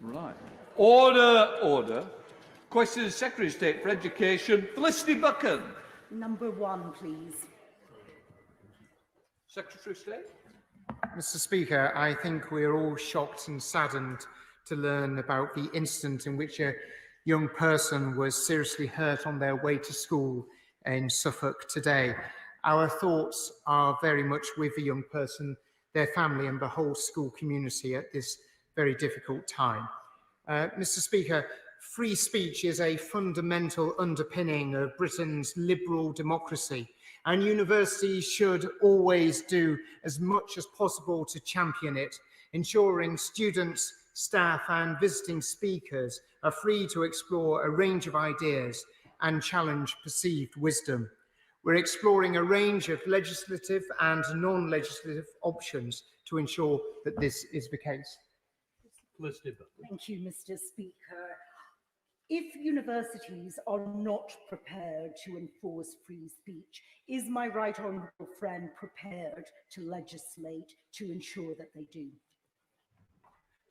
Right. Order, order. Question to the Secretary of State for Education, Felicity Buchan. Number 1, please. Secretary of State. Mr. Speaker, I think we're all shocked and saddened to learn about the incident in which a young person was seriously hurt on their way to school in Suffolk today. Our thoughts are very much with the young person, their family and the whole school community at this very difficult time. Mr. Speaker, free speech is a fundamental underpinning of Britain's liberal democracy, and universities should always do as much as possible to champion it, ensuring students, staff and visiting speakers are free to explore a range of ideas and challenge perceived wisdom. We're exploring a range of legislative and non-legislative options to ensure that this is the case. Thank you, Mr. Speaker. If universities are not prepared to enforce free speech, is my right honourable friend prepared to legislate to ensure that they do?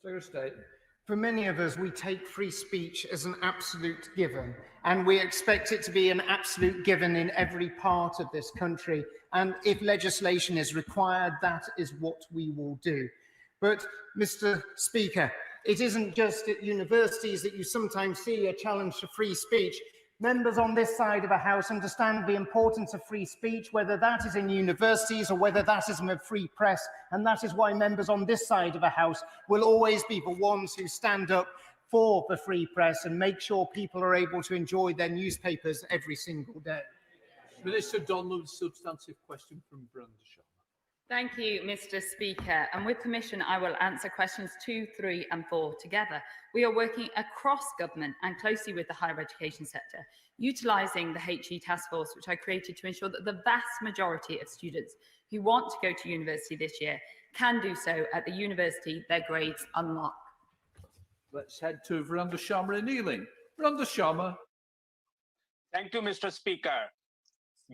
Secretary of State. For many of us, we take free speech as an absolute given, and we expect it to be an absolute given in every part of this country. And if legislation is required, that is what we will do. But, Mr. Speaker, it isn't just at universities that you sometimes see a challenge to free speech. Members on this side of the House understand the importance of free speech, whether that is in universities or whether that is in the free press, and that is why members on this side of the House will always be the ones who stand up for the free press and make sure people are able to enjoy their newspapers every single day. Minister Donald, substantive question from Brenda Shaw. Thank you, Mr. Speaker. And with permission, I will answer questions 2, 3 and 4 together. We are working across government and closely with the higher education sector, utilising the HE task force, which I created to ensure that the vast majority of students who want to go to university this year can do so at the university their grades unlock. Let's head to Veranda Sharma and Ealing. Veranda Sharma. Thank you, Mr. Speaker.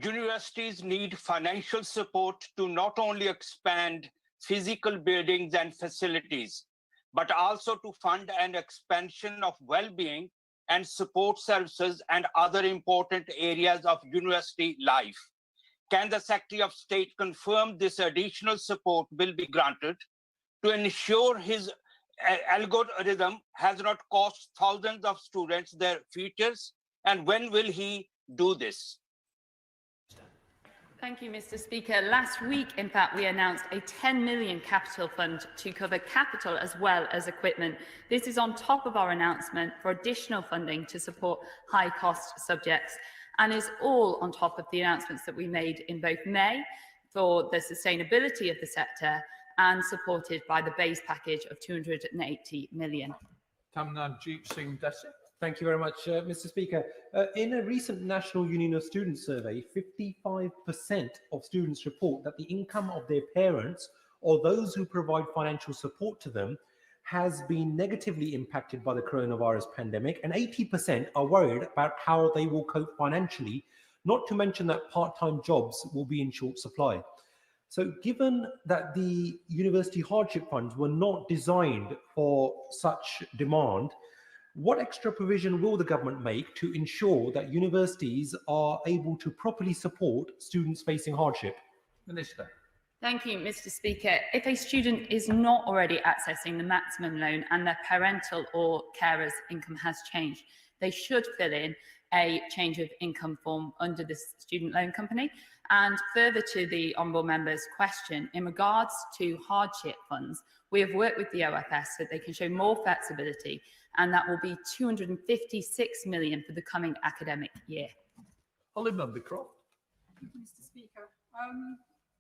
Universities need financial support to not only expand physical buildings and facilities, but also to fund an expansion of well-being and support services and other important areas of university life. Can the Secretary of State confirm this additional support will be granted to ensure his algorithm has not cost thousands of students their futures? And when will he do this? Thank you, Mr. Speaker. Last week, in fact, we announced a 10 million capital fund to cover capital as well as equipment. This is on top of our announcement for additional funding to support high-cost subjects, and is all on top of the announcements that we made in both May for the sustainability of the sector and supported by the base package of 280 million. Tamnanjeet Singh Desi. Thank you very much, Mr. Speaker. In a recent National Union of Students survey, 55% of students report that the income of their parents or those who provide financial support to them has been negatively impacted by the coronavirus pandemic, and 80% are worried about how they will cope financially, not to mention that part-time jobs will be in short supply. So given that the university hardship funds were not designed for such demand, what extra provision will the government make to ensure that universities are able to properly support students facing hardship? Minister. Thank you, Mr. Speaker. If a student is not already accessing the maximum loan and their parental or carer's income has changed, they should fill in a change of income form under the student loan company. And further to the honourable member's question, in regards to hardship funds, we have worked with the OFS so they can show more flexibility, and that will be 256 million for the coming academic year. Holly Mumbycroft. Mr. Speaker,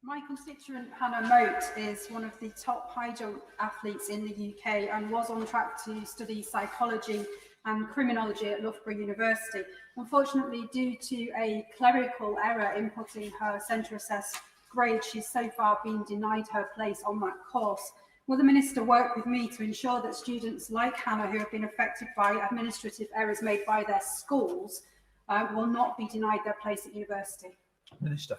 my constituent Hannah Moat is one of the top high jump athletes in the UK and was on track to study psychology and criminology at Loughborough University. Unfortunately, due to a clerical error inputting her centre assessed grade, she's so far been denied her place on that course. Will the Minister work with me to ensure that students like Hannah, who have been affected by administrative errors made by their schools, will not be denied their place at university? Minister.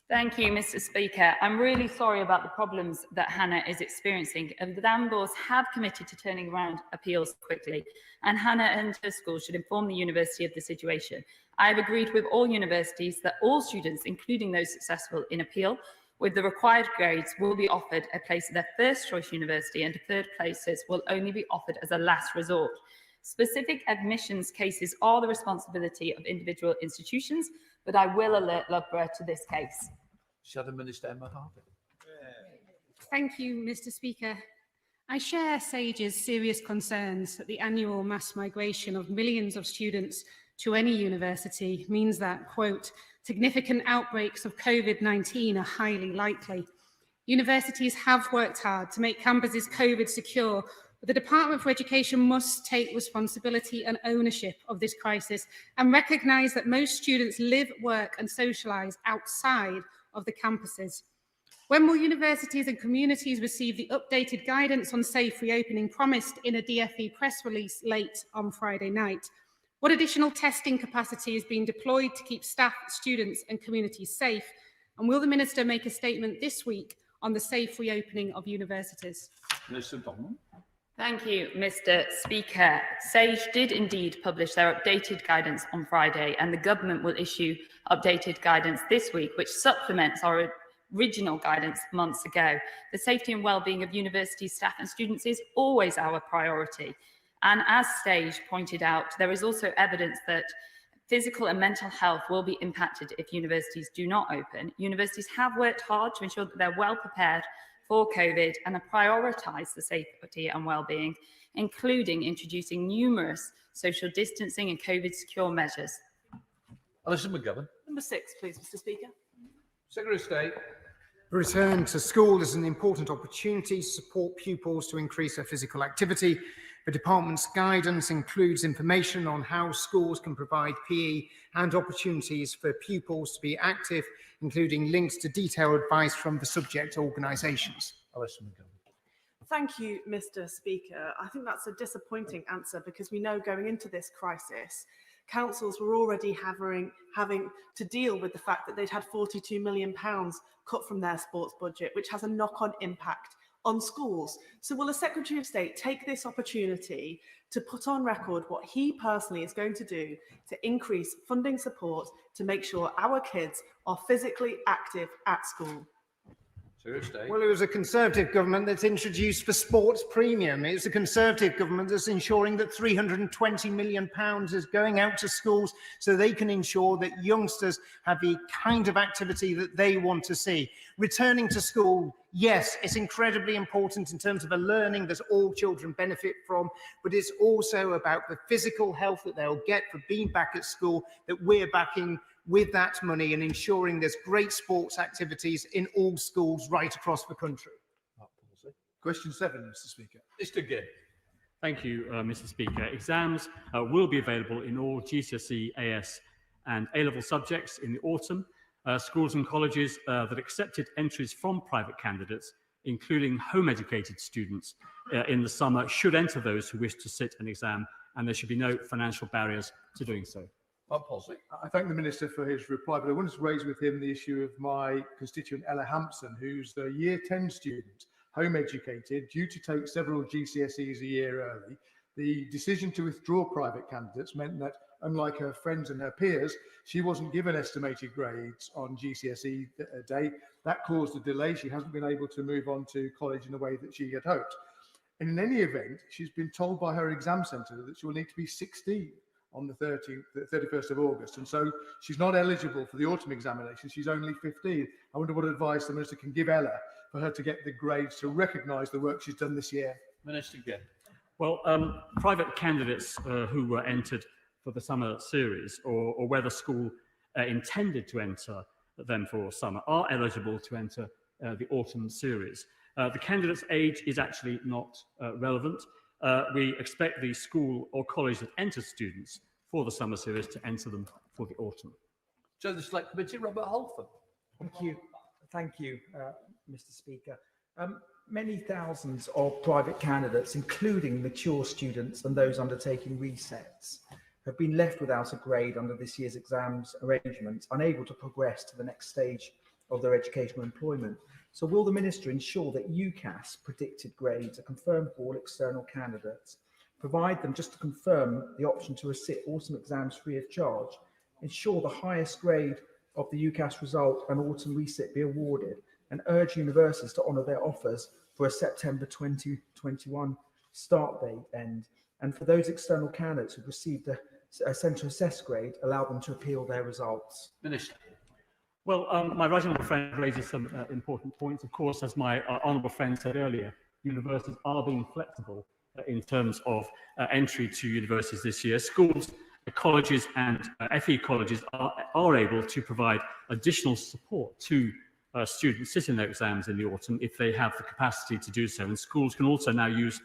Thank you, Mr. Speaker. I'm really sorry about the problems that Hannah is experiencing. Exam boards have committed to turning around appeals quickly, and Hannah and her school should inform the university of the situation. I have agreed with all universities that all students, including those successful in appeal, with the required grades, will be offered a place at their first choice university, and third places will only be offered as a last resort. Specific admissions cases are the responsibility of individual institutions, but I will alert Loughborough to this case. Shadow Minister Emma Harvey. Thank you, Mr. Speaker. I share SAGE's serious concerns that the annual mass migration of millions of students to any university means that, quote, significant outbreaks of COVID-19 are highly likely. Universities have worked hard to make campuses COVID secure, but the Department for Education must take responsibility and ownership of this crisis and recognise that most students live, work and socialise outside of the campuses. When will universities and communities receive the updated guidance on safe reopening promised in a DfE press release late on Friday night? What additional testing capacity is being deployed to keep staff, students and communities safe? And will the Minister make a statement this week on the safe reopening of universities? Minister Donald. Thank you, Mr. Speaker. SAGE did indeed publish their updated guidance on Friday, and the government will issue updated guidance this week, which supplements our original guidance months ago. The safety and well-being of university staff and students is always our priority. And as SAGE pointed out, there is also evidence that physical and mental health will be impacted if universities do not open. Universities have worked hard to ensure that they're well prepared for COVID and have prioritised the safety and well-being, including introducing numerous social distancing and COVID secure measures. Alison McGovern. Number 6, please, Mr. Speaker. Secretary of State. Return to school is an important opportunity to support pupils to increase their physical activity. The department's guidance includes information on how schools can provide PE and opportunities for pupils to be active, including links to detailed advice from the subject organisations. Alison McGovern. Thank you, Mr. Speaker. I think that's a disappointing answer because we know going into this crisis, councils were already having to deal with the fact that they'd had £42 million cut from their sports budget, which has a knock-on impact on schools. So will the Secretary of State take this opportunity to put on record what he personally is going to do to increase funding support to make sure our kids are physically active at school? Well, it was a Conservative government that's introduced the sports premium. It was a Conservative government that's ensuring that £320 million is going out to schools so they can ensure that youngsters have the kind of activity that they want to see. Returning to school, yes, it's incredibly important in terms of a learning that all children benefit from, but it's also about the physical health that they'll get for being back at school that we're backing with that money and ensuring there's great sports activities in all schools right across the country. Question 7, Mr. Speaker. Mr. Gibb. Thank you, Mr. Speaker. Exams will be available in all GCSE, AS and A-level subjects in the autumn. Schools and colleges that accepted entries from private candidates, including home-educated students in the summer, should enter those who wish to sit an exam, and there should be no financial barriers to doing so. I thank the Minister for his reply, but I wanted to raise with him the issue of my constituent Ella Hampson, who's a Year 10 student, home educated, due to take several GCSEs a year early. The decision to withdraw private candidates meant that, unlike her friends and her peers, she wasn't given estimated grades on GCSE day. That caused a delay. She hasn't been able to move on to college in the way that she had hoped. And in any event, she's been told by her exam centre that she will need to be 16 on the 31st of August. And so she's not eligible for the autumn examination. She's only 15. I wonder what advice the Minister can give Ella for her to get the grades to recognise the work she's done this year. Minister Gibb. Well, private candidates who were entered for the summer series or where the school intended to enter them for summer are eligible to enter the autumn series. The candidate's age is actually not relevant. We expect the school or college that enters students for the summer series to enter them for the autumn. Chair of the Select Committee, Robert Holford. Thank you, Mr. Speaker. Many thousands of private candidates, including mature students and those undertaking resets, have been left without a grade under this year's exams arrangements, unable to progress to the next stage of their educational employment. So will the Minister ensure that UCAS predicted grades are confirmed for all external candidates, provide them, just to confirm, the option to resit autumn exams free of charge, ensure the highest grade of the UCAS result and autumn resit be awarded, and urge universities to honour their offers for a September 2021 start date end, and for those external candidates who've received a centre assessed grade, allow them to appeal their results? Minister. Well, my right honourable friend raises some important points. Of course, as my honourable friend said earlier, universities are being flexible in terms of entry to universities this year. Schools, colleges and FE colleges are able to provide additional support to students sitting their exams in the autumn if they have the capacity to do so. And schools can also now use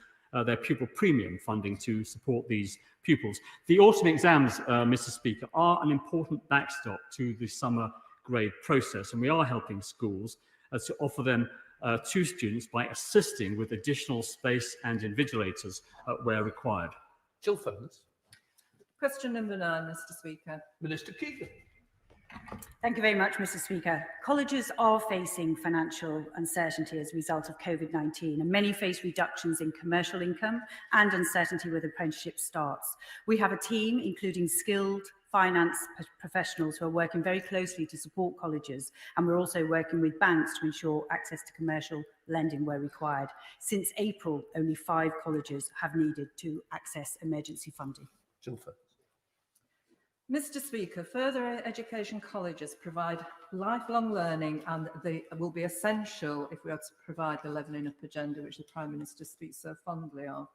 their pupil premium funding to support these pupils. The autumn exams, Mr. Speaker, are an important backstop to the summer grade process, and we are helping schools to offer them to students by assisting with additional space and invigilators where required. Jill Furness. Question number 9, Mr. Speaker. Minister Keegan. Thank you very much, Mr. Speaker. Colleges are facing financial uncertainty as a result of COVID-19, and many face reductions in commercial income and uncertainty with apprenticeship starts. We have a team, including skilled finance professionals, who are working very closely to support colleges, and we're also working with banks to ensure access to commercial lending where required. Since April, only 5 colleges have needed to access emergency funding. Jill Furness. Mr. Speaker, further education colleges provide lifelong learning, and they will be essential if we are to provide the levelling up agenda, which the Prime Minister speaks so fondly of.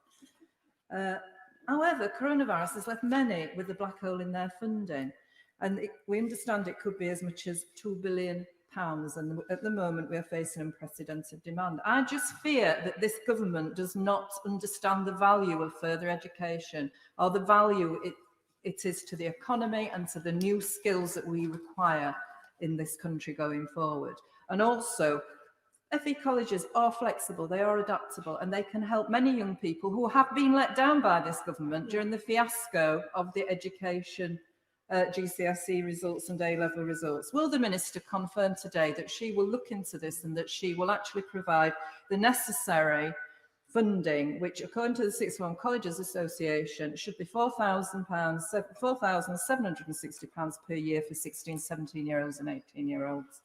However, coronavirus has left many with a black hole in their funding, and we understand it could be as much as £2 billion, and at the moment we are facing unprecedented demand. I just fear that this government does not understand the value of further education, or the value it is to the economy and to the new skills that we require in this country going forward. And also, FE colleges are flexible, they are adaptable, and they can help many young people who have been let down by this government during the fiasco of the education GCSE results and A-level results. Will the Minister confirm today that she will look into this and that she will actually provide the necessary funding, which according to the Sixth Form Colleges Association should be £4,760 per year for 16, 17-year-olds and 18-year-olds?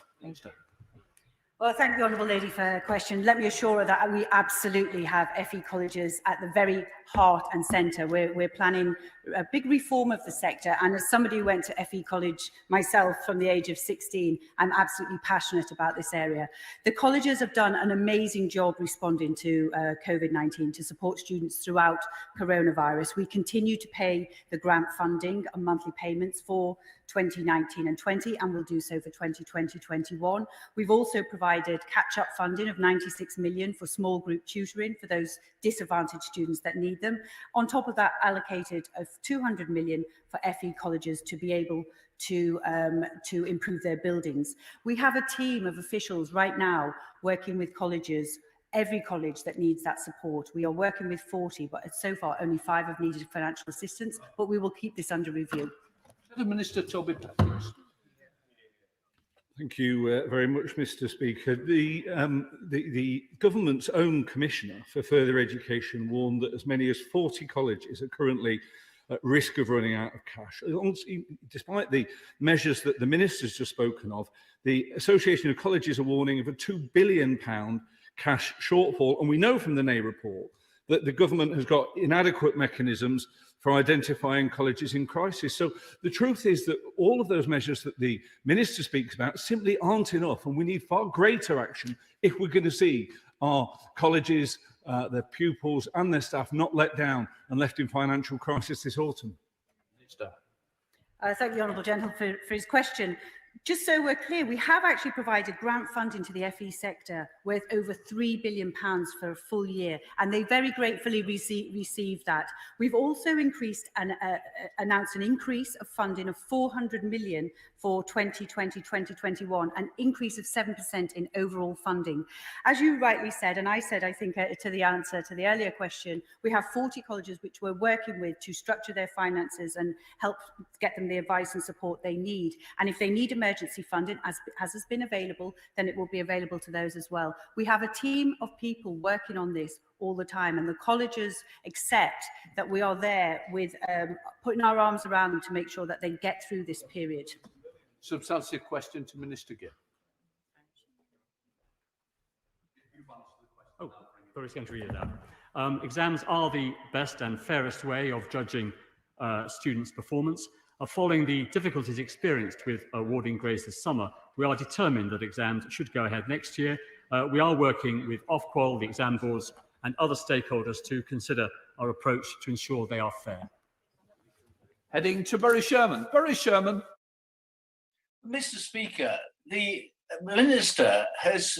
Well, thank the Honourable Lady for her question. Let me assure her that we absolutely have FE colleges at the very heart and centre. We're planning a big reform of the sector, and as somebody who went to FE college myself from the age of 16, I'm absolutely passionate about this area. The colleges have done an amazing job responding to COVID-19 to support students throughout coronavirus. We continue to pay the grant funding and monthly payments for 2019 and 20, and we'll do so for 2020-21. We've also provided catch-up funding of 96 million for small group tutoring for those disadvantaged students that need them. On top of that, allocated of 200 million for FE colleges to be able to improve their buildings. We have a team of officials right now working with colleges, every college that needs that support. We are working with 40, but so far only 5 have needed financial assistance, but we will keep this under review. The Minister, Toby Patrick. Thank you very much, Mr. Speaker. The government's own Commissioner for Further Education warned that as many as 40 colleges are currently at risk of running out of cash. Despite the measures that the Minister's just spoken of, the Association of Colleges are warning of a £2 billion cash shortfall. And we know from the Ney report that the government has got inadequate mechanisms for identifying colleges in crisis. So the truth is that all of those measures that the Minister speaks about simply aren't enough, and we need far greater action if we're going to see our colleges, their pupils and their staff not let down and left in financial crisis this autumn. Thank the Honourable Gentleman for his question. Just so we're clear, we have actually provided grant funding to the FE sector worth over £3 billion for a full year, and they very gratefully received that. We've also increased and announced an increase of funding of 400 million for 2020-2021, an increase of 7% in overall funding. As you rightly said, and I said, I think, to the answer to the earlier question, we have 40 colleges which we're working with to structure their finances and help get them the advice and support they need. And if they need a emergency funding, as has been available, then it will be available to those as well. We have a team of people working on this all the time, and the colleges accept that we are there with putting our arms around them to make sure that they get through this period. Substantive question to Minister Gill. Oh, sorry, going to read it out. Exams are the best and fairest way of judging students' performance. Following the difficulties experienced with awarding grades this summer, we are determined that exams should go ahead next year. We are working with Ofqual, the exam boards, and other stakeholders to consider our approach to ensure they are fair. Heading to Bury Sherman. Bury Sherman. Mr. Speaker, the Minister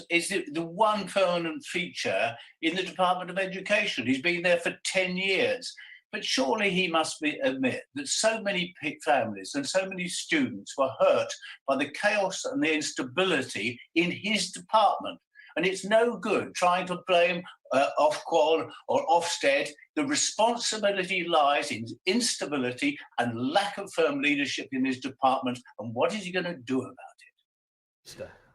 is the one permanent feature in the Department of Education. He's been there for 10 years. But surely he must admit that so many families and so many students were hurt by the chaos and the instability in his department. And it's no good trying to blame Ofqual or Ofsted. The responsibility lies in instability and lack of firm leadership in his department. And what is he going to do about it?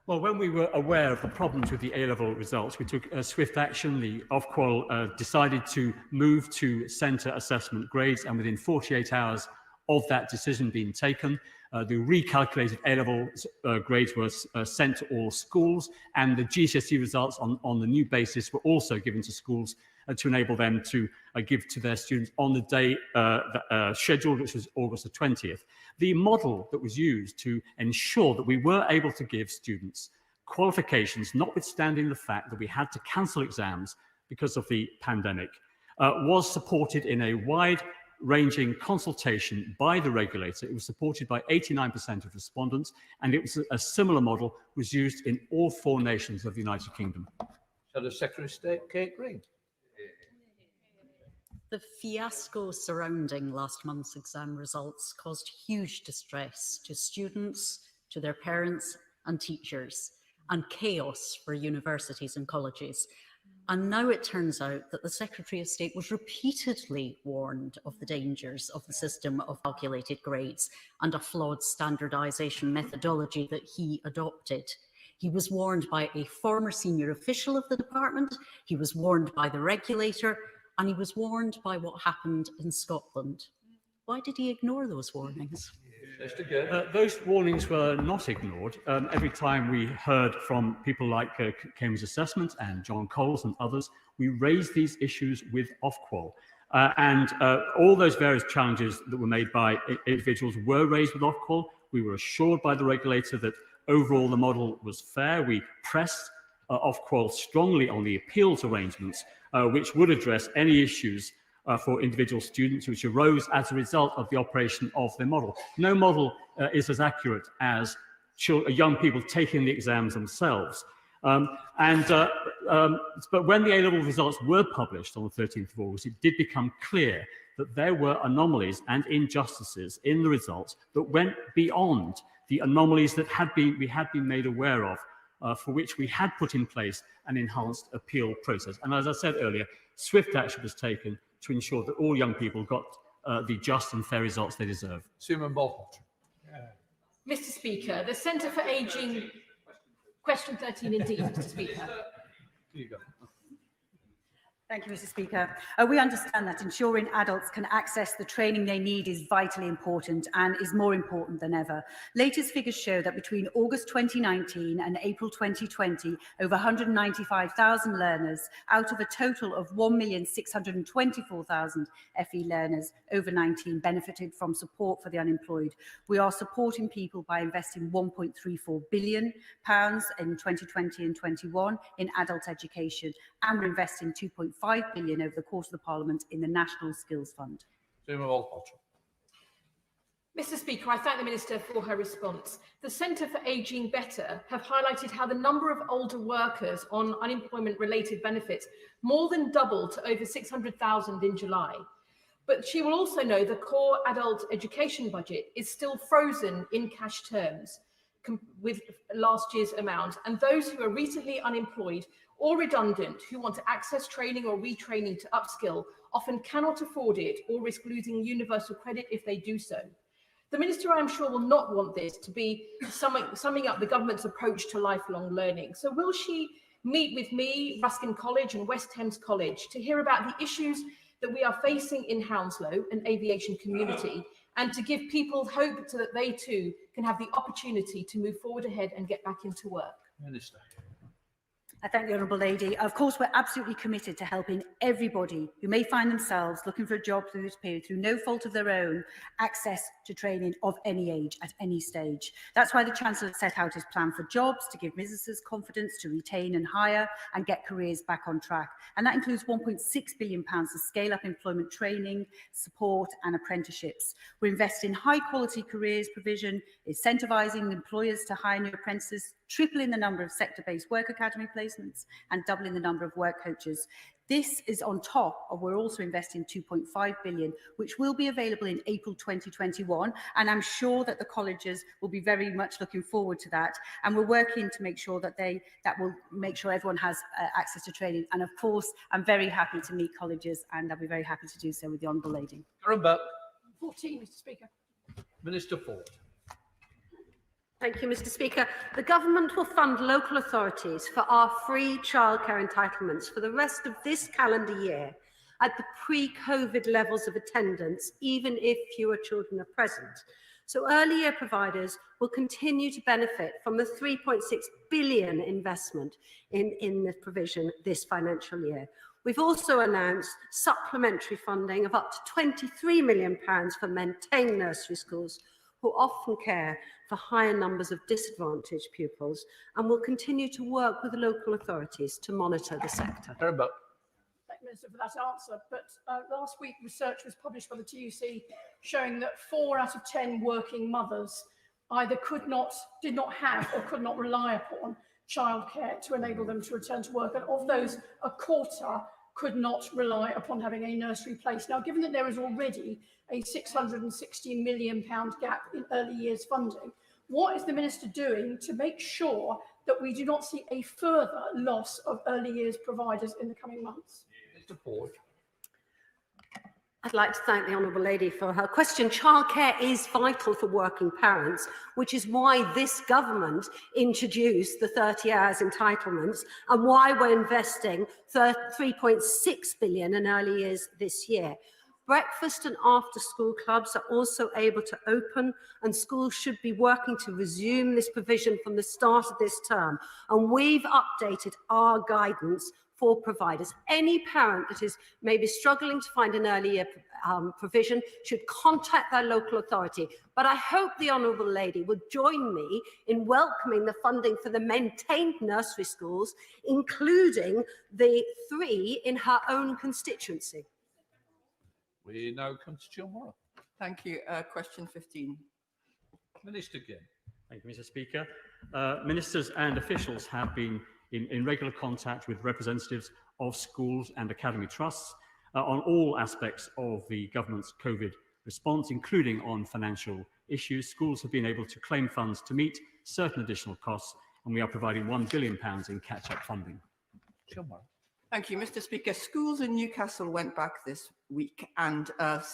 Well, when we were aware of the problems with the A-level results, we took swift action. The Ofqual decided to move to centre assessment grades, and within 48 hours of that decision being taken, the recalculated A-level grades were sent to all schools, and the GCSE results on the new basis were also given to schools to enable them to give to their students on the day scheduled, which was August the 20th. The model that was used to ensure that we were able to give students qualifications, notwithstanding the fact that we had to cancel exams because of the pandemic, was supported in a wide-ranging consultation by the regulator. It was supported by 89% of respondents, and it was a similar model was used in all 4 nations of the United Kingdom. Shadow Secretary of State Kate Green. The fiasco surrounding last month's exam results caused huge distress to students, to their parents and teachers, and chaos for universities and colleges. And now it turns out that the Secretary of State was repeatedly warned of the dangers of the system of calculated grades and a flawed standardisation methodology that he adopted. He was warned by a former senior official of the department, he was warned by the regulator, and he was warned by what happened in Scotland. Why did he ignore those warnings? Those warnings were not ignored. Every time we heard from people like Cambridge Assessment and John Coles and others, we raised these issues with Ofqual. And all those various challenges that were made by individuals were raised with Ofqual. We were assured by the regulator that overall the model was fair. We pressed Ofqual strongly on the appeals arrangements, which would address any issues for individual students which arose as a result of the operation of their model. No model is as accurate as young people taking the exams themselves. But when the A-level results were published on the 13th of August, it did become clear that there were anomalies and injustices in the results that went beyond the anomalies that we had been made aware of, for which we had put in place an enhanced appeal process. And as I said earlier, swift action was taken to ensure that all young people got the just and fair results they deserve. Simon Bolton. Mr. Speaker, the Centre for Ageing, question 13 indeed, Mr. Speaker. Here you go. Thank you, Mr. Speaker. We understand that ensuring adults can access the training they need is vitally important and is more important than ever. Latest figures show that between August 2019 and April 2020, over 195,000 learners out of a total of 1,624,000 FE learners over 19 benefited from support for the unemployed. We are supporting people by investing £1.34 billion in 2020 and 21 in adult education, and we're investing £2.5 billion over the course of the Parliament in the National Skills Fund. Mr. Speaker, I thank the Minister for her response. The Centre for Ageing Better have highlighted how the number of older workers on unemployment-related benefits more than doubled to over 600,000 in July. But she will also know the core adult education budget is still frozen in cash terms with last year's amount, and those who are recently unemployed or redundant who want to access training or retraining to upskill often cannot afford it or risk losing universal credit if they do so. The Minister, I am sure, will not want this to be summing up the government's approach to lifelong learning. So will she meet with me, Ruskin College and West Thames College to hear about the issues that we are facing in Hounslow and aviation community, and to give people hope so that they too can have the opportunity to move forward ahead and get back into work? Minister. I thank the Honourable Lady. Of course, we're absolutely committed to helping everybody who may find themselves looking for a job through this period, through no fault of their own, access to training of any age at any stage. That's why the Chancellor set out his plan for jobs to give businesses confidence to retain and hire and get careers back on track. And that includes £1.6 billion to scale up employment training, support and apprenticeships. We're investing in high quality careers provision, incentivising employers to hire new apprentices, tripling the number of sector-based work academy placements and doubling the number of work coaches. This is on top of we're also investing £2.5 billion, which will be available in April 2021. And I'm sure that the colleges will be very much looking forward to that. And we're working to make sure that will make sure everyone has access to training. And of course, I'm very happy to meet colleges, and I'll be very happy to do so with the Honourable Lady. 14, Mr. Speaker. Minister Ford. Thank you, Mr. Speaker. The government will fund local authorities for our free childcare entitlements for the rest of this calendar year at the pre-COVID levels of attendance, even if fewer children are present. So early year providers will continue to benefit from the £3.6 billion investment in the provision this financial year. We've also announced supplementary funding of up to £23 million for maintained nursery schools, who often care for higher numbers of disadvantaged pupils, and will continue to work with the local authorities to monitor the sector. Thank you, Minister, for that answer. But last week, research was published by the TUC showing that 4 out of 10 working mothers either did not have or could not rely upon childcare to enable them to return to work. And of those, a quarter could not rely upon having a nursery place. Now, given that there is already a £660 million gap in early years funding, what is the Minister doing to make sure that we do not see a further loss of early years providers in the coming months? Mr. Ford. I'd like to thank the Honourable Lady for her question. Childcare is vital for working parents, which is why this government introduced the 30 hours entitlements and why we're investing £3.6 billion in early years this year. Breakfast and after-school clubs are also able to open, and schools should be working to resume this provision from the start of this term. And we've updated our guidance for providers. Any parent that is maybe struggling to find an early year provision should contact their local authority. But I hope the Honourable Lady would join me in welcoming the funding for the maintained nursery schools, including the 3 in her own constituency. We now come to John Morrow. Thank you. Question 15. Minister again. Thank you, Mr. Speaker. Ministers and officials have been in regular contact with representatives of schools and academy trusts on all aspects of the government's COVID response, including on financial issues. Schools have been able to claim funds to meet certain additional costs, and we are providing £1 billion in catch-up funding. John Morrow. Thank you, Mr. Speaker. Schools in Newcastle went back this week, and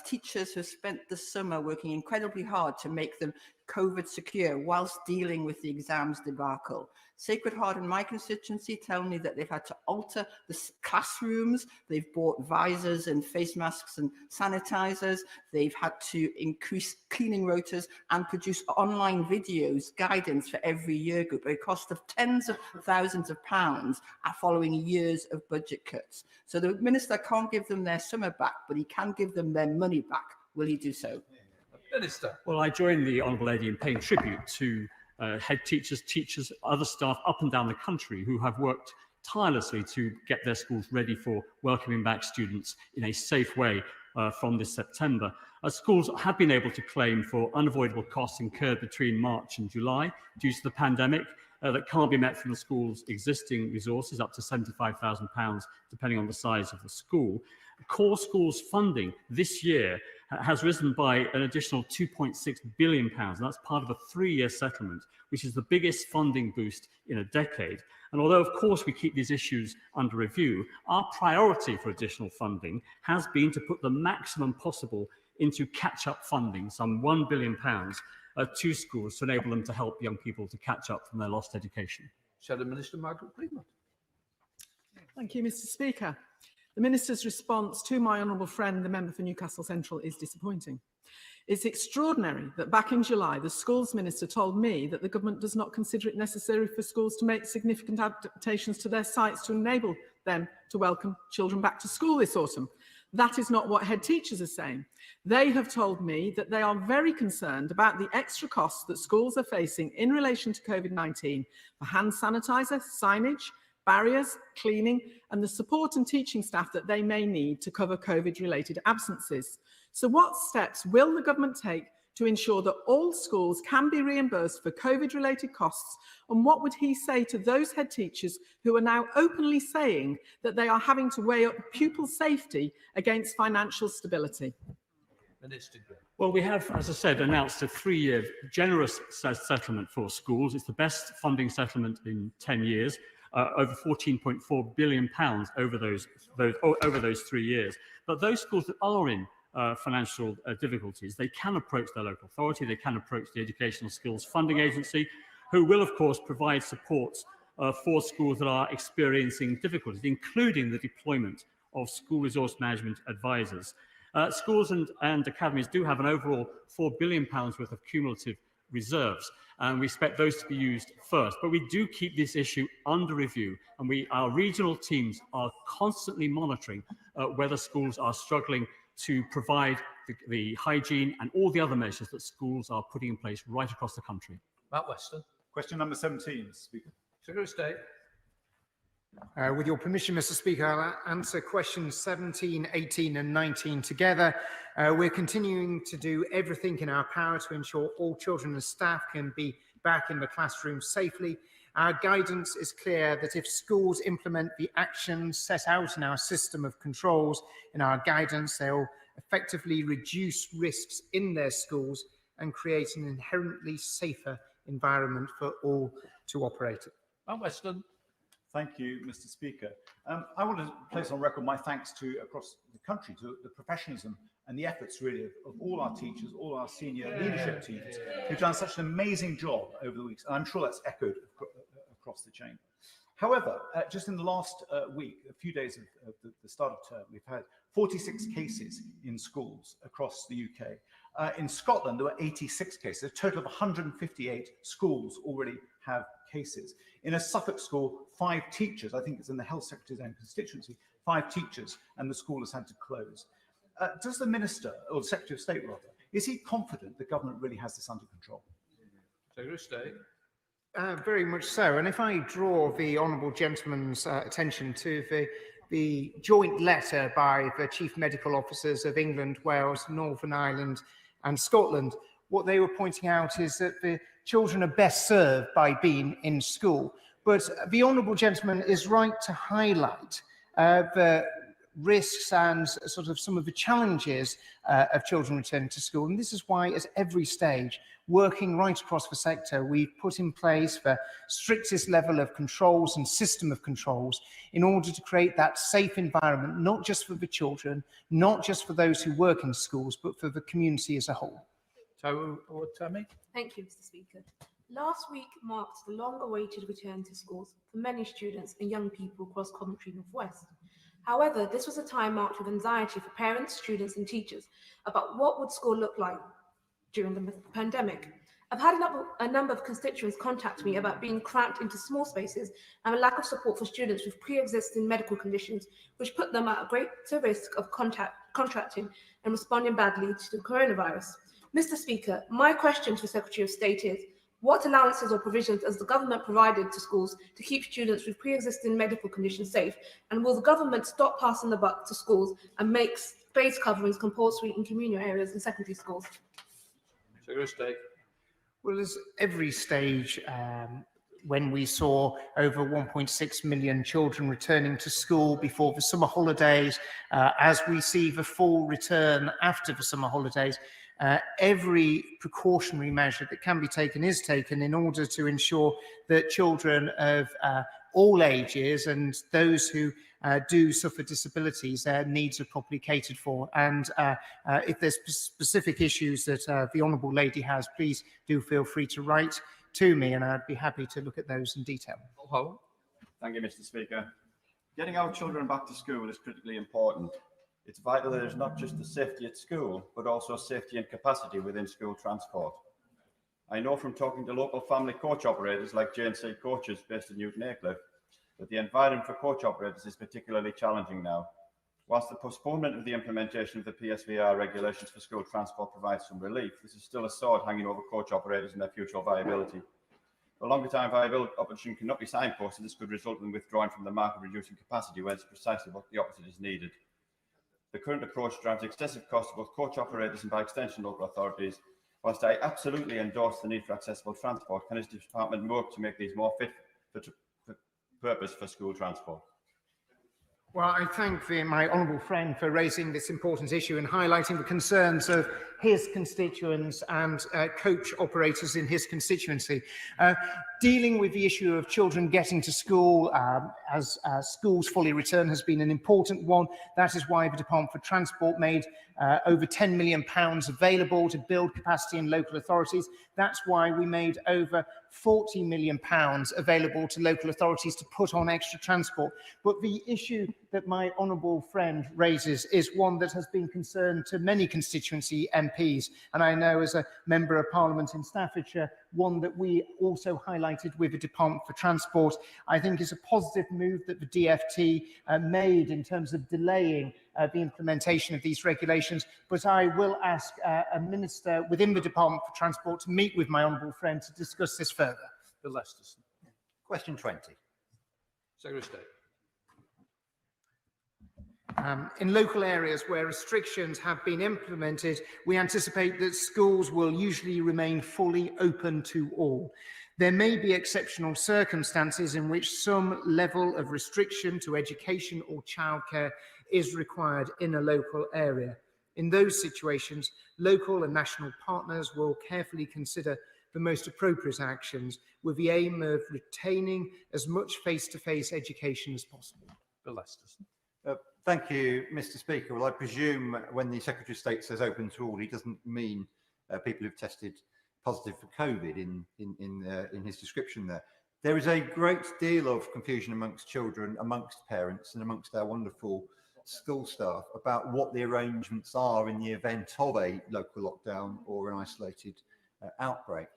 teachers who spent the summer working incredibly hard to make them COVID secure whilst dealing with the exams debacle. Sacred Heart in my constituency tell me that they've had to alter the classrooms, they've bought visors and face masks and sanitizers, they've had to increase cleaning rotas and produce online videos, guidance for every year group at a cost of tens of thousands of pounds following years of budget cuts. So the Minister can't give them their summer back, but he can give them their money back. Will he do so? Minister. Well, I join the Honourable Lady in paying tribute to head teachers, other staff up and down the country who have worked tirelessly to get their schools ready for welcoming back students in a safe way from this September. Schools have been able to claim for unavoidable costs incurred between March and July due to the pandemic that can't be met from the school's existing resources, up to £75,000, depending on the size of the school. Core schools funding this year has risen by an additional £2.6 billion. And that's part of a 3-year settlement, which is the biggest funding boost in a decade. And although, of course, we keep these issues under review, our priority for additional funding has been to put the maximum possible into catch-up funding, some £1 billion to schools to enable them to help young people to catch up from their lost education. Shadow Minister Margaret Freeman. Thank you, Mr. Speaker. The Minister's response to my honourable friend, the member for Newcastle Central, is disappointing. It's extraordinary that back in July, the Schools Minister told me that the government does not consider it necessary for schools to make significant adaptations to their sites to enable them to welcome children back to school this autumn. That is not what head teachers are saying. They have told me that they are very concerned about the extra costs that schools are facing in relation to COVID-19 for hand sanitizer, signage, barriers, cleaning, and the support and teaching staff that they may need to cover COVID-related absences. So what steps will the government take to ensure that all schools can be reimbursed for COVID-related costs? And what would he say to those head teachers who are now openly saying that they are having to weigh up pupil safety against financial stability? Minister. Well, we have, as I said, announced a 3-year generous settlement for schools. It's the best funding settlement in 10 years. Over £14.4 billion over those 3 years. But those schools that are in financial difficulties, they can approach their local authority, they can approach the Educational Skills Funding Agency, who will, of course, provide support for schools that are experiencing difficulties, including the deployment of school resource management advisors. Schools and academies do have an overall £4 billion worth of cumulative reserves, and we expect those to be used first. But we do keep this issue under review, and our regional teams are constantly monitoring whether schools are struggling to provide the hygiene and all the other measures that schools are putting in place right across the country. Matt Weston. Question number 17, Mr. Speaker. Secretary of State. With your permission, Mr. Speaker, I'll answer questions 17, 18 and 19 together. We're continuing to do everything in our power to ensure all children and staff can be back in the classroom safely. Our guidance is clear that if schools implement the actions set out in our system of controls in our guidance, they'll effectively reduce risks in their schools and create an inherently safer environment for all to operate. Matt Weston. Thank you, Mr. Speaker. I want to place on record my thanks to across the country to the professionalism and the efforts really of all our teachers, all our senior leadership teams who've done such an amazing job over the weeks. And I'm sure that's echoed across the chamber. However, just in the last week, a few days of the start of term, we've had 46 cases in schools across the UK. In Scotland, there were 86 cases. A total of 158 schools already have cases. In a Suffolk school, 5 teachers, I think it's in the Health Secretary's own constituency, 5 teachers, and the school has had to close. Does the Minister, or the Secretary of State rather, is he confident the government really has this under control? Secretary of State. Very much so. And if I draw the honourable gentleman's attention to the joint letter by the Chief Medical Officers of England, Wales, Northern Ireland and Scotland, what they were pointing out is that the children are best served by being in school. But the honourable gentleman is right to highlight the risks and sort of some of the challenges of children returning to school. And this is why at every stage, working right across the sector, we've put in place the strictest level of controls and system of controls in order to create that safe environment, not just for the children, not just for those who work in schools, but for the community as a whole. Tammy. Thank you, Mr. Speaker. Last week marked the long-awaited return to schools for many students and young people across Coventry North West. However, this was a time marked with anxiety for parents, students and teachers about what would school look like during the pandemic. I've had a number of constituents contact me about being cramped into small spaces and a lack of support for students with pre-existing medical conditions, which put them at a greater risk of contracting and responding badly to the coronavirus. Mr. Speaker, my question to the Secretary of State is, what allowances or provisions has the government provided to schools to keep students with pre-existing medical conditions safe? And will the government stop passing the buck to schools and make face coverings compulsory in communal areas and secondary schools? Secretary of State. Well, as every stage, when we saw over 1.6 million children returning to school before the summer holidays, as we see the full return after the summer holidays, every precautionary measure that can be taken is taken in order to ensure that children of all ages, and those who do suffer disabilities, their needs are properly catered for. And if there's specific issues that the Honourable Lady has, please do feel free to write to me, and I'd be happy to look at those in detail. Thank you, Mr. Speaker. Getting our children back to school is critically important. It's vital that there's not just the safety at school, but also safety and capacity within school transport. I know from talking to local family coach operators like J&C Coaches based in Newton Aycliffe that the environment for coach operators is particularly challenging now. Whilst the postponement of the implementation of the PSVR regulations for school transport provides some relief, this is still a sword hanging over coach operators and their future viability. A longer time viable option cannot be signposted. This could result in withdrawing from the market, reducing capacity when it's precisely what the opposite is needed. The current approach drives excessive costs to both coach operators and by extension local authorities. Whilst I absolutely endorse the need for accessible transport, can this department work to make these more fit for purpose for school transport? Well, I thank my honourable friend for raising this important issue and highlighting the concerns of his constituents and coach operators in his constituency. Dealing with the issue of children getting to school as schools fully return has been an important one. That is why the Department for Transport made over £10 million available to build capacity in local authorities. That's why we made over £40 million available to local authorities to put on extra transport. But the issue that my honourable friend raises is one that has been concerned to many constituency MPs, and I know as a Member of Parliament in Staffordshire, one that we also highlighted with the Department for Transport. I think is a positive move that the DFT made in terms of delaying the implementation of these regulations, but I will ask a minister within the Department for Transport to meet with my honourable friend to discuss this further. Bill Lesterson. Question 20. Secretary of State. In local areas where restrictions have been implemented, we anticipate that schools will usually remain fully open to all. There may be exceptional circumstances in which some level of restriction to education or childcare is required in a local area. In those situations, local and national partners will carefully consider the most appropriate actions with the aim of retaining as much face-to-face education as possible. Bill Lesterson. Thank you, Mr. Speaker. Well, I presume when the Secretary of State says open to all, he doesn't mean people who've tested positive for COVID in his description there. There is a great deal of confusion amongst children, amongst parents, and amongst our wonderful school staff about what the arrangements are in the event of a local lockdown or an isolated outbreak.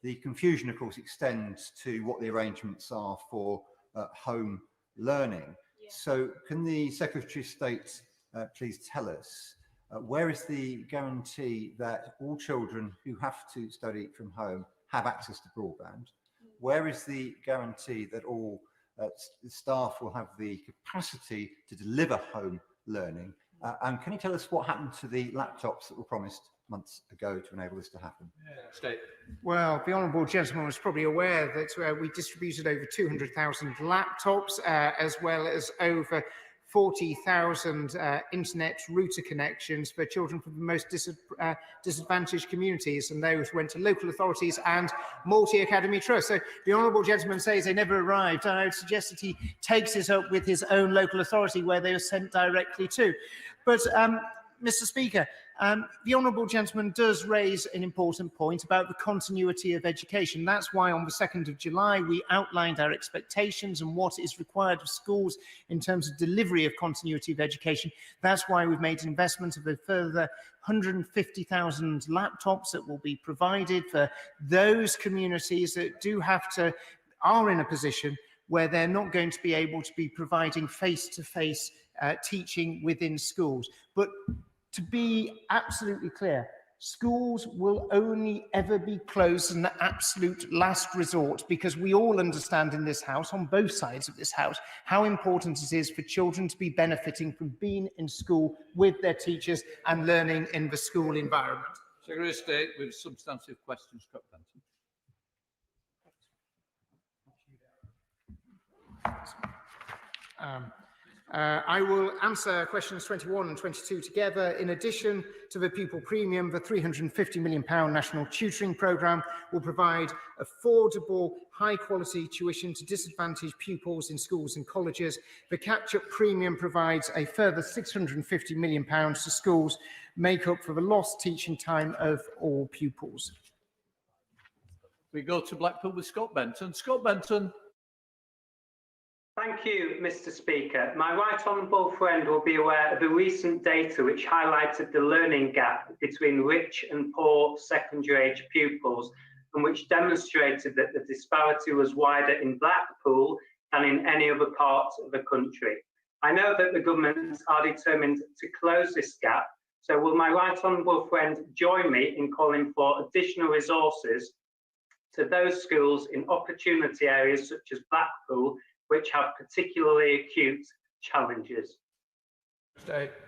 The confusion, of course, extends to what the arrangements are for home learning. So can the Secretary of State please tell us where is the guarantee that all children who have to study from home have access to broadband? Where is the guarantee that all staff will have the capacity to deliver home learning? And can you tell us what happened to the laptops that were promised months ago to enable this to happen? State. Well, the honourable gentleman was probably aware that we distributed over 200,000 laptops, as well as over 40,000 internet router connections for children from the most disadvantaged communities, and those went to local authorities and multi-academy trusts. So the honourable gentleman says they never arrived, and I would suggest that he takes this up with his own local authority where they were sent directly to. But Mr. Speaker, the honourable gentleman does raise an important point about the continuity of education. That's why on the 2nd of July we outlined our expectations and what is required of schools in terms of delivery of continuity of education. That's why we've made an investment of a further 150,000 laptops that will be provided for those communities that are in a position where they're not going to be able to be providing face-to-face teaching within schools. But to be absolutely clear, schools will only ever be closed as an absolute last resort, because we all understand in this House, on both sides of this House, how important it is for children to be benefiting from being in school with their teachers and learning in the school environment. Secretary of State with substantive questions. Scott Benson. I will answer questions 21 and 22 together. In addition to the pupil premium, the £350 million national tutoring programme will provide affordable, high-quality tuition to disadvantaged pupils in schools and colleges. The catch-up premium provides a further £650 million to schools, make up for the lost teaching time of all pupils. We go to Blackpool with Scott Benton. Scott Benton. Thank you, Mr. Speaker. My right honourable friend will be aware of the recent data which highlighted the learning gap between rich and poor secondary age pupils, and which demonstrated that the disparity was wider in Blackpool than in any other part of the country. I know that the government are determined to close this gap, so will my right honourable friend join me in calling for additional resources to those schools in opportunity areas such as Blackpool, which have particularly acute challenges?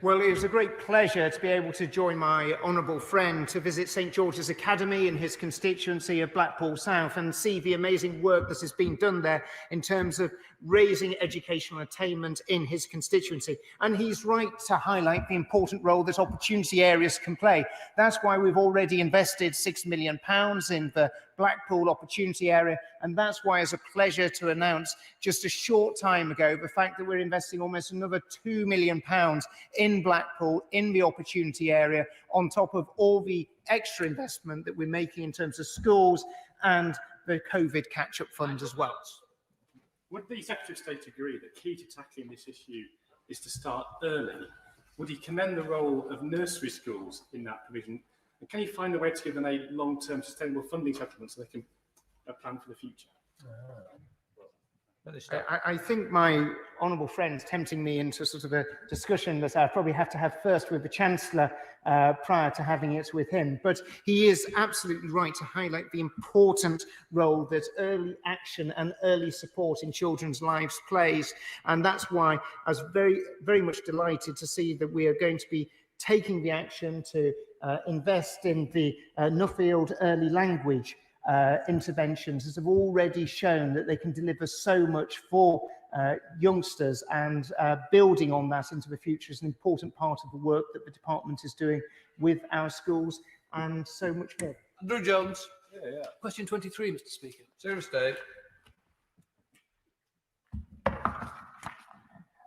Well, it was a great pleasure to be able to join my honourable friend to visit St George's Academy in his constituency of Blackpool South and see the amazing work that has been done there in terms of raising educational attainment in his constituency. And he's right to highlight the important role that opportunity areas can play. That's why we've already invested £6 million in the Blackpool opportunity area, and that's why it's a pleasure to announce just a short time ago the fact that we're investing almost another £2 million in Blackpool in the opportunity area, on top of all the extra investment that we're making in terms of schools and the COVID catch-up fund as well. Would the Secretary of State agree that key to tackling this issue is to start early? Would he commend the role of nursery schools in that provision? And can you find a way to give them a long-term sustainable funding settlement so they can plan for the future? I think my honourable friend's tempting me into sort of a discussion that I probably have to have first with the Chancellor prior to having it with him. But he is absolutely right to highlight the important role that early action and early support in children's lives plays. And that's why I was very, very much delighted to see that we are going to be taking the action to invest in the Nuffield early language interventions that have already shown that they can deliver so much for youngsters, and building on that into the future is an important part of the work that the department is doing with our schools and so much more. Andrew Jones. Question 23, Mr. Speaker. Secretary of State.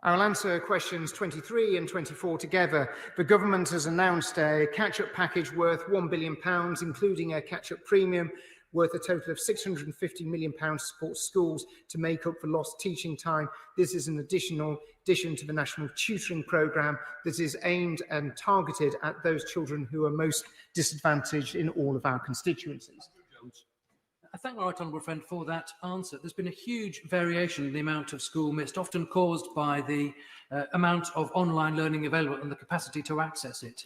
I will answer questions 23 and 24 together. The government has announced a catch-up package worth £1 billion, including a catch-up premium worth a total of £650 million to support schools to make up for lost teaching time. This is an addition to the national tutoring programme that is aimed and targeted at those children who are most disadvantaged in all of our constituencies. I thank my right honourable friend for that answer. There's been a huge variation in the amount of school missed, often caused by the amount of online learning available and the capacity to access it.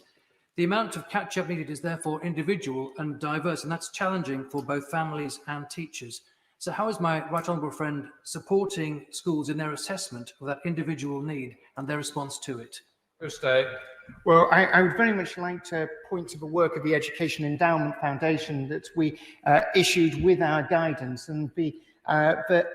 The amount of catch-up needed is therefore individual and diverse, and that's challenging for both families and teachers. So how is my right honourable friend supporting schools in their assessment of that individual need and their response to it? Well, I would very much like to point to the work of the Education Endowment Foundation that we issued with our guidance, and the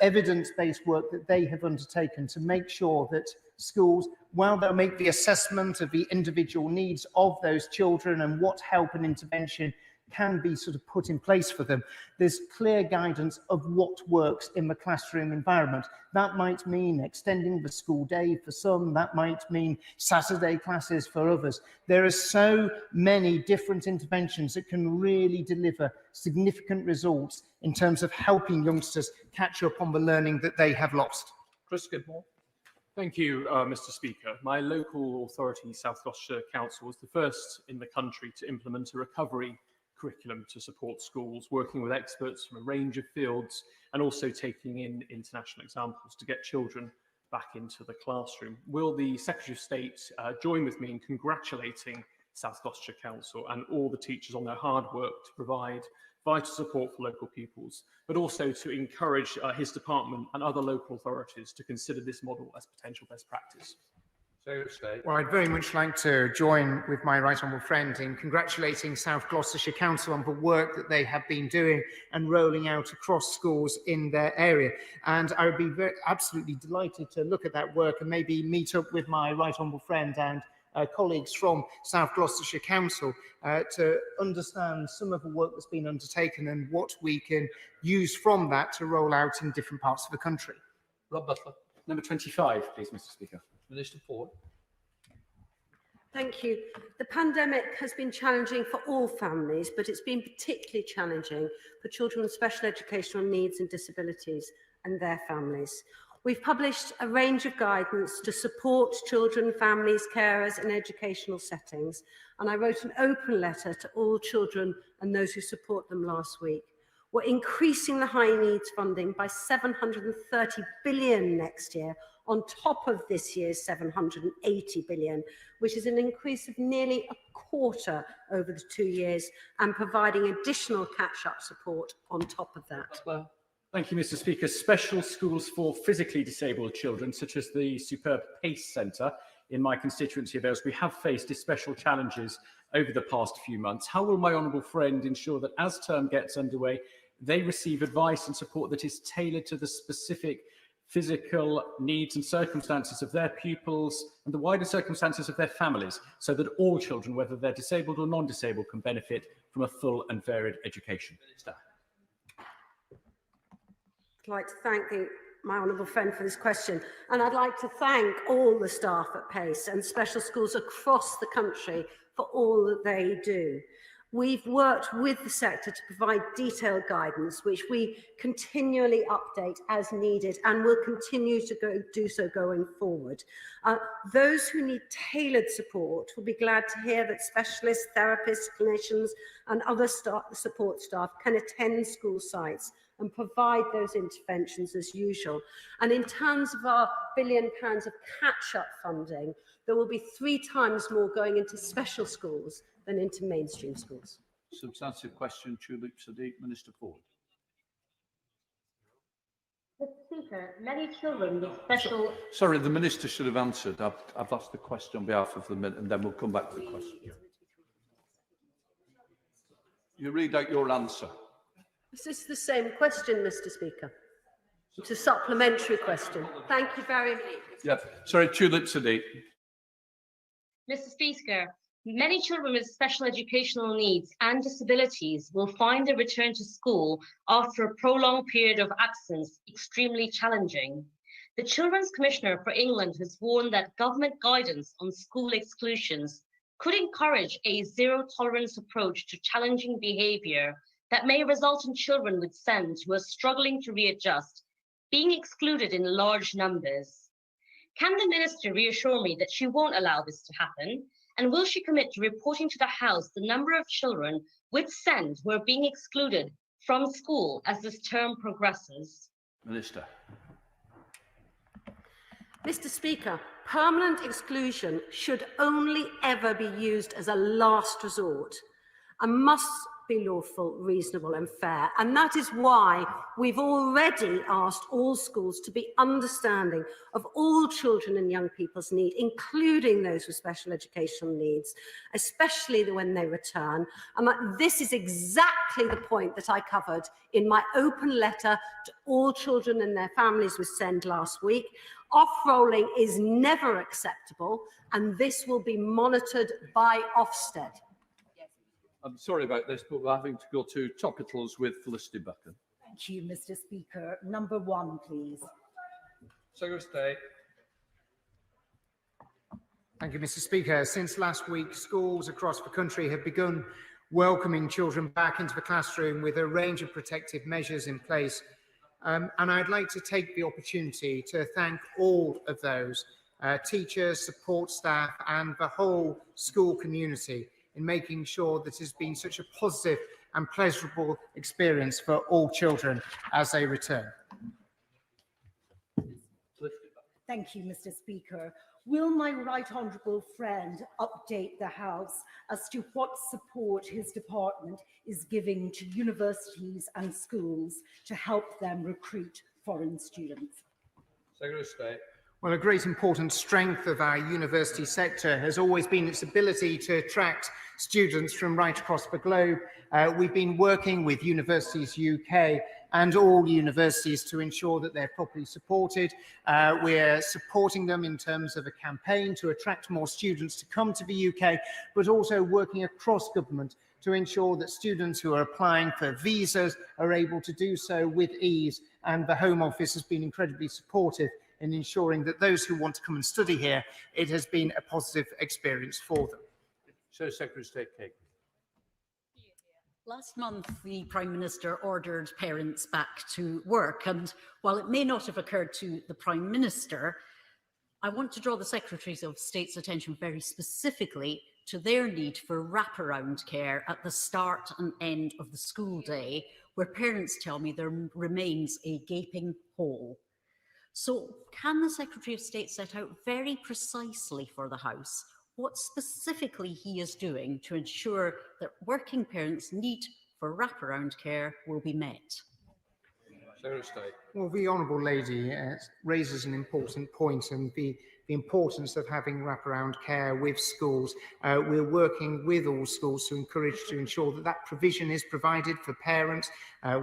evidence-based work that they have undertaken to make sure that schools, while they'll make the assessment of the individual needs of those children and what help and intervention can be sort of put in place for them, there's clear guidance of what works in the classroom environment. That might mean extending the school day for some, that might mean Saturday classes for others. There are so many different interventions that can really deliver significant results in terms of helping youngsters catch up on the learning that they have lost. Chris Skidmore. Thank you, Mr. Speaker. My local authority, South Gloucestershire Council, was the first in the country to implement a recovery curriculum to support schools, working with experts from a range of fields and also taking in international examples to get children back into the classroom. Will the Secretary of State join with me in congratulating South Gloucestershire Council and all the teachers on their hard work to provide vital support for local pupils, but also to encourage his department and other local authorities to consider this model as potential best practice? Secretary of State. Well, I'd very much like to join with my right honourable friend in congratulating South Gloucestershire Council on the work that they have been doing and rolling out across schools in their area. And I would be absolutely delighted to look at that work and maybe meet up with my right honourable friend and colleagues from South Gloucestershire Council to understand some of the work that's been undertaken and what we can use from that to roll out in different parts of the country. Rob Butler. Number 25, please, Mr. Speaker. Minister Ford. Thank you. The pandemic has been challenging for all families, but it's been particularly challenging for children with special educational needs and disabilities and their families. We've published a range of guidance to support children, families, carers in educational settings, and I wrote an open letter to all children and those who support them last week. We're increasing the high needs funding by 730 billion next year, on top of this year's 780 billion, which is an increase of nearly a quarter over the 2 years, and providing additional catch-up support on top of that. Thank you, Mr. Speaker. Special schools for physically disabled children, such as the superb PACE Centre in my constituency of Aylesbury, have faced special challenges over the past few months. How will my honourable friend ensure that as term gets underway, they receive advice and support that is tailored to the specific physical needs and circumstances of their pupils and the wider circumstances of their families, so that all children, whether they're disabled or non-disabled, can benefit from a full and varied education? I'd like to thank my honourable friend for this question, and I'd like to thank all the staff at PACE and special schools across the country for all that they do. We've worked with the sector to provide detailed guidance, which we continually update as needed and will continue to do so going forward. Those who need tailored support will be glad to hear that specialists, therapists, clinicians and other support staff can attend school sites and provide those interventions as usual. And in terms of our £1 billion of catch-up funding, there will be 3 times more going into special schools than into mainstream schools. Substantive question, Tulip Sadiq. Minister Ford. Mr. Speaker, many children with special... Sorry, the Minister should have answered. I've asked the question on behalf of the Minister, and then we'll come back to the question. You read out your answer. This is the same question, Mr. Speaker. It's a supplementary question. Thank you very much. Yeah, sorry, Tulip Sadiq. Mr. Speaker, many children with special educational needs and disabilities will find their return to school after a prolonged period of absence extremely challenging. The Children's Commissioner for England has warned that government guidance on school exclusions could encourage a zero-tolerance approach to challenging behaviour that may result in children with SEND who are struggling to readjust being excluded in large numbers. Can the Minister reassure me that she won't allow this to happen? And will she commit to reporting to the House the number of children with SEND who are being excluded from school as this term progresses? Minister. Mr. Speaker, permanent exclusion should only ever be used as a last resort and must be lawful, reasonable and fair. And that is why we've already asked all schools to be understanding of all children and young people's needs, including those with special educational needs, especially when they return. And this is exactly the point that I covered in my open letter to all children and their families with SEND last week. Off-rolling is never acceptable, and this will be monitored by Ofsted. I'm sorry about this, but we're having to go to topicals with Felicity Buchan. Thank you, Mr. Speaker. Number 1, please. Secretary of State. Thank you, Mr. Speaker. Since last week, schools across the country have begun welcoming children back into the classroom with a range of protective measures in place. And I'd like to take the opportunity to thank all of those teachers, support staff and the whole school community in making sure that it has been such a positive and pleasurable experience for all children as they return. Thank you, Mr. Speaker. Will my right honourable friend update the House as to what support his department is giving to universities and schools to help them recruit foreign students? Secretary of State. Well, a great important strength of our university sector has always been its ability to attract students from right across the globe. We've been working with Universities UK and all universities to ensure that they're properly supported. We're supporting them in terms of a campaign to attract more students to come to the UK, but also working across government to ensure that students who are applying for visas are able to do so with ease. And the Home Office has been incredibly supportive in ensuring that those who want to come and study here, it has been a positive experience for them. So, Secretary of State Cake. Last month, the Prime Minister ordered parents back to work, and while it may not have occurred to the Prime Minister, I want to draw the Secretaries of State's attention very specifically to their need for wraparound care at the start and end of the school day, where parents tell me there remains a gaping hole. So can the Secretary of State set out very precisely for the House what specifically he is doing to ensure that working parents' need for wraparound care will be met? Secretary of State. Well, the Honourable Lady raises an important point, and the importance of having wraparound care with schools. We're working with all schools to ensure that that provision is provided for parents.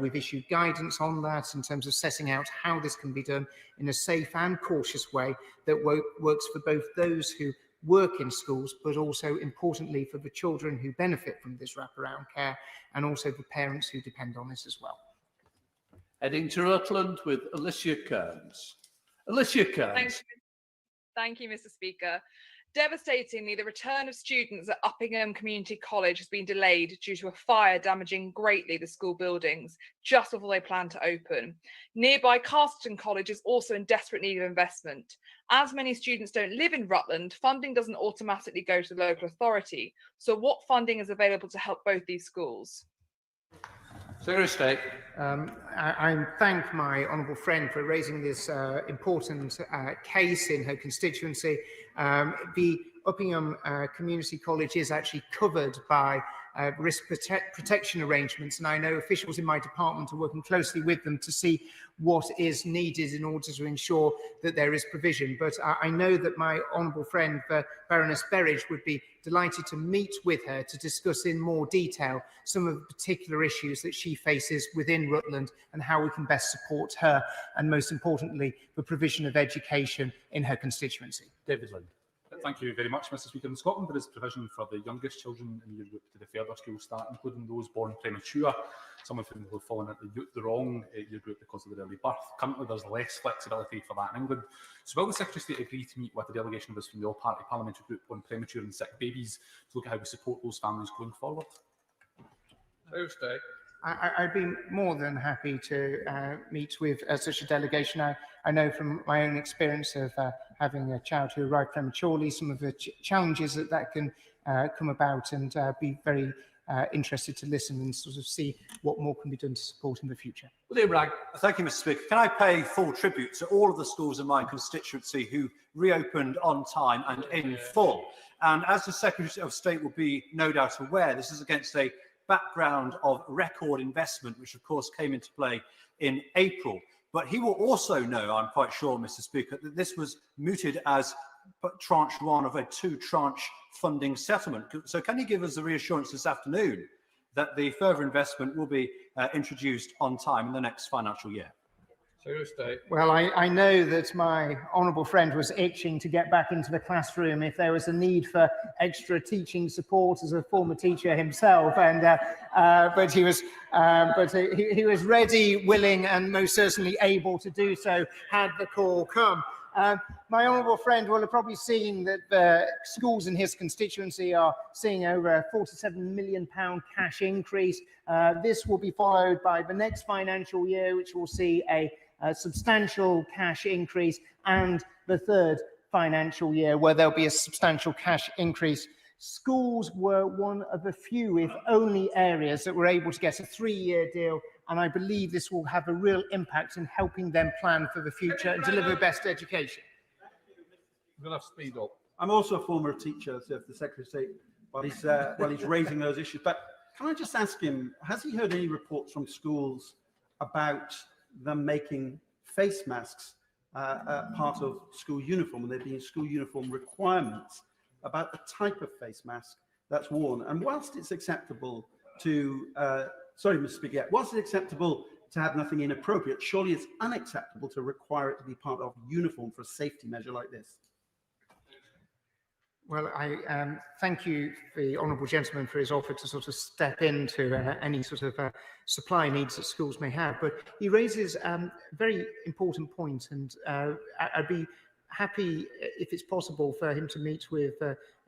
We've issued guidance on that in terms of setting out how this can be done in a safe and cautious way that works for both those who work in schools, but also importantly for the children who benefit from this wraparound care, and also the parents who depend on this as well. Heading to Rutland with Alicia Kearns. Alicia Kearns. Thank you, Mr. Speaker. Devastatingly, the return of students at Uppingham Community College has been delayed due to a fire damaging greatly the school buildings just before they plan to open. Nearby Casterton College is also in desperate need of investment. As many students don't live in Rutland, funding doesn't automatically go to the local authority. So what funding is available to help both these schools? Secretary of State. I thank my honourable friend for raising this important case in her constituency. The Uppingham Community College is actually covered by risk protection arrangements, and I know officials in my department are working closely with them to see what is needed in order to ensure that there is provision. But I know that my honourable friend, Baroness Berridge, would be delighted to meet with her to discuss in more detail some of the particular issues that she faces within Rutland and how we can best support her, and most importantly, the provision of education in her constituency. David Lind. Thank you very much, Mr. Speaker. In Scotland, there is provision for the youngest children in year group to the further school start, including those born premature, some of whom have fallen at the wrong year group because of their early birth. Currently, there's less flexibility for that in England. So will the Secretary of State agree to meet with a delegation of us from the all-party parliamentary group on premature and sick babies to look at how we support those families going forward? Secretary of State. I'd be more than happy to meet with such a delegation. I know from my own experience of having a child who arrived prematurely, some of the challenges that can come about, and be very interested to listen and sort of see what more can be done to support in the future. William Bragg. Thank you, Mr. Speaker. Can I pay full tribute to all of the schools in my constituency who reopened on time and in full? And as the Secretary of State will be no doubt aware, this is against a background of record investment, which of course came into play in April. But he will also know, I'm quite sure, Mr. Speaker, that this was mooted as tranche one of a two-tranche funding settlement. So can you give us the reassurance this afternoon that the further investment will be introduced on time in the next financial year? Well, I know that my honourable friend was itching to get back into the classroom if there was a need for extra teaching support as a former teacher himself, and but he was ready, willing, and most certainly able to do so had the call come. My honourable friend will have probably seen that the schools in his constituency are seeing over a £47 million cash increase. This will be followed by the next financial year, which will see a substantial cash increase, and the third financial year where there'll be a substantial cash increase. Schools were one of the few, if only, areas that were able to get a 3-year deal, and I believe this will have a real impact in helping them plan for the future and deliver best education. We're going to have to speed up. I'm also a former teacher, so if the Secretary of State, while he's raising those issues, but can I just ask him, has he heard any reports from schools about them making face masks part of school uniform, and there being school uniform requirements about the type of face mask that's worn. And whilst it's acceptable to, sorry, Mr. Speaker, whilst it's acceptable to have nothing inappropriate, surely it's unacceptable to require it to be part of uniform for a safety measure like this. Well, I thank you, the honourable gentleman, for his offer to sort of step into any sort of supply needs that schools may have. But he raises a very important point, and I'd be happy, if it's possible, for him to meet with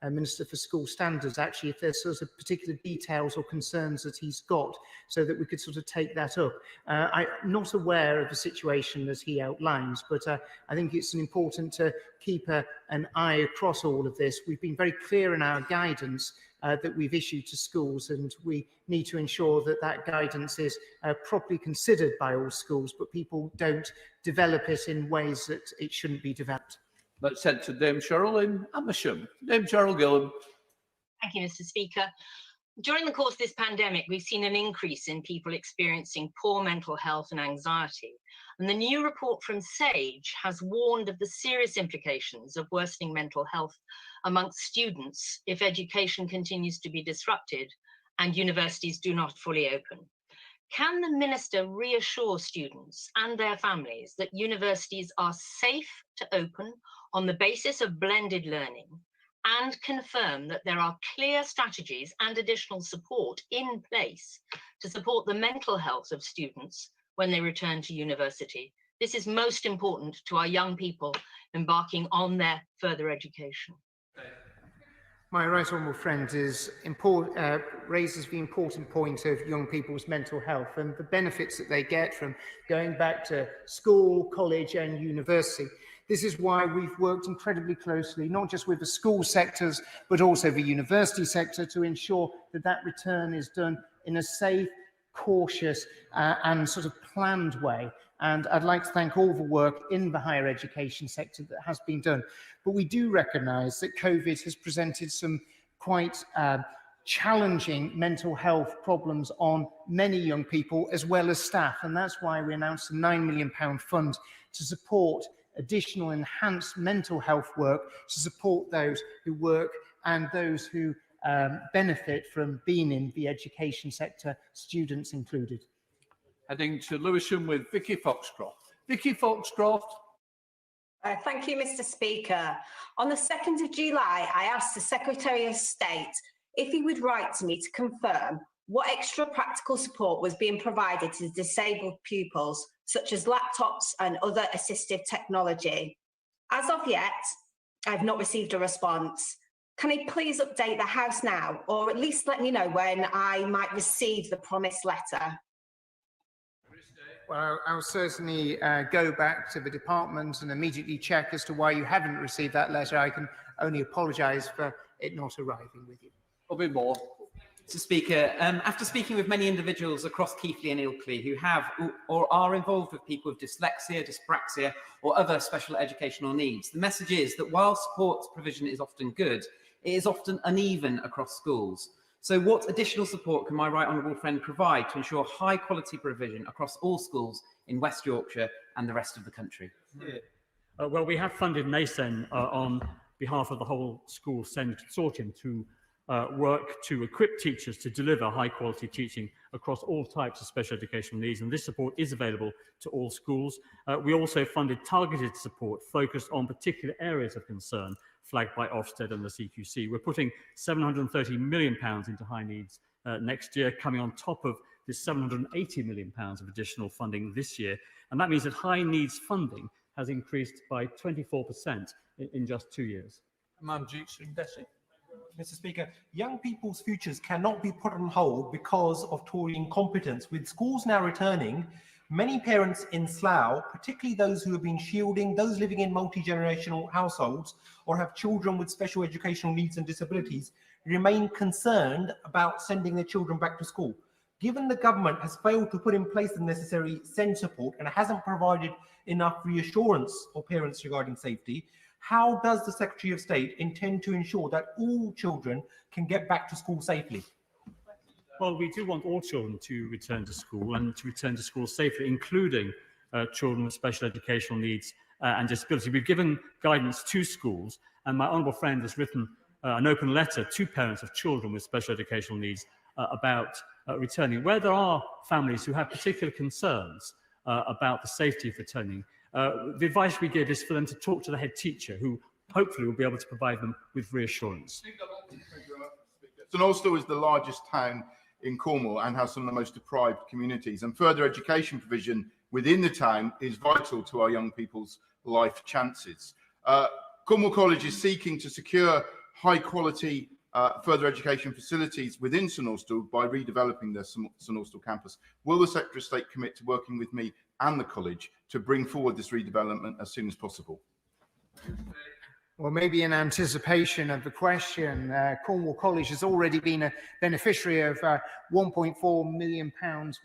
Minister for School Standards, actually, if there's sort of particular details or concerns that he's got, so that we could sort of take that up. I'm not aware of the situation as he outlines, but I think it's important to keep an eye across all of this. We've been very clear in our guidance that we've issued to schools, and we need to ensure that that guidance is properly considered by all schools, but people don't develop it in ways that it shouldn't be developed. Let's head to Dame Cheryl in Amersham. Dame Cheryl Gillam. Thank you, Mr. Speaker. During the course of this pandemic, we've seen an increase in people experiencing poor mental health and anxiety. And the new report from SAGE has warned of the serious implications of worsening mental health amongst students if education continues to be disrupted and universities do not fully open. Can the Minister reassure students and their families that universities are safe to open on the basis of blended learning, and confirm that there are clear strategies and additional support in place to support the mental health of students when they return to university? This is most important to our young people embarking on their further education. My right honourable friend raises the important point of young people's mental health and the benefits that they get from going back to school, college and university. This is why we've worked incredibly closely, not just with the school sectors, but also the university sector, to ensure that that return is done in a safe, cautious and sort of planned way. And I'd like to thank all the work in the higher education sector that has been done. But we do recognise that COVID has presented some quite challenging mental health problems on many young people as well as staff. And that's why we announced a £9 million fund to support additional enhanced mental health work to support those who work and those who benefit from being in the education sector, students included. Heading to Lewisham with Vicky Foxcroft. Vicky Foxcroft. Thank you, Mr. Speaker. On the 2nd of July, I asked the Secretary of State if he would write to me to confirm what extra practical support was being provided to disabled pupils, such as laptops and other assistive technology. As of yet, I have not received a response. Can he please update the House now, or at least let me know when I might receive the promised letter? Well, I'll certainly go back to the department and immediately check as to why you haven't received that letter. I can only apologise for it not arriving with you. A bit more. Mr. Speaker, after speaking with many individuals across Keighley and Ilkley who have or are involved with people with dyslexia, dyspraxia or other special educational needs, the message is that while support provision is often good, it is often uneven across schools. So what additional support can my right honourable friend provide to ensure high quality provision across all schools in West Yorkshire and the rest of the country? Well, we have funded NASEN on behalf of the whole school consortium to work to equip teachers to deliver high quality teaching across all types of special educational needs, and this support is available to all schools. We also funded targeted support focused on particular areas of concern flagged by Ofsted and the CQC. We're putting £730 million into high needs next year, coming on top of this £780 million of additional funding this year. And that means that high needs funding has increased by 24% in just 2 years. Mr. Speaker, young people's futures cannot be put on hold because of Tory incompetence. With schools now returning, many parents in Slough, particularly those who have been shielding, those living in multi-generational households or have children with special educational needs and disabilities, remain concerned about sending their children back to school. Given the government has failed to put in place the necessary SEND support and hasn't provided enough reassurance for parents regarding safety, how does the Secretary of State intend to ensure that all children can get back to school safely? Well, we do want all children to return to school and to return to school safely, including children with special educational needs and disability. We've given guidance to schools, and my honourable friend has written an open letter to parents of children with special educational needs about returning. Where there are families who have particular concerns about the safety of returning, the advice we give is for them to talk to the head teacher, who hopefully will be able to provide them with reassurance. St Austell is the largest town in Cornwall and has some of the most deprived communities, and further education provision within the town is vital to our young people's life chances. Cornwall College is seeking to secure high quality further education facilities within St Austell by redeveloping the St Austell campus. Will the Secretary of State commit to working with me and the college to bring forward this redevelopment as soon as possible? Well, maybe in anticipation of the question, Cornwall College has already been a beneficiary of £1.4 million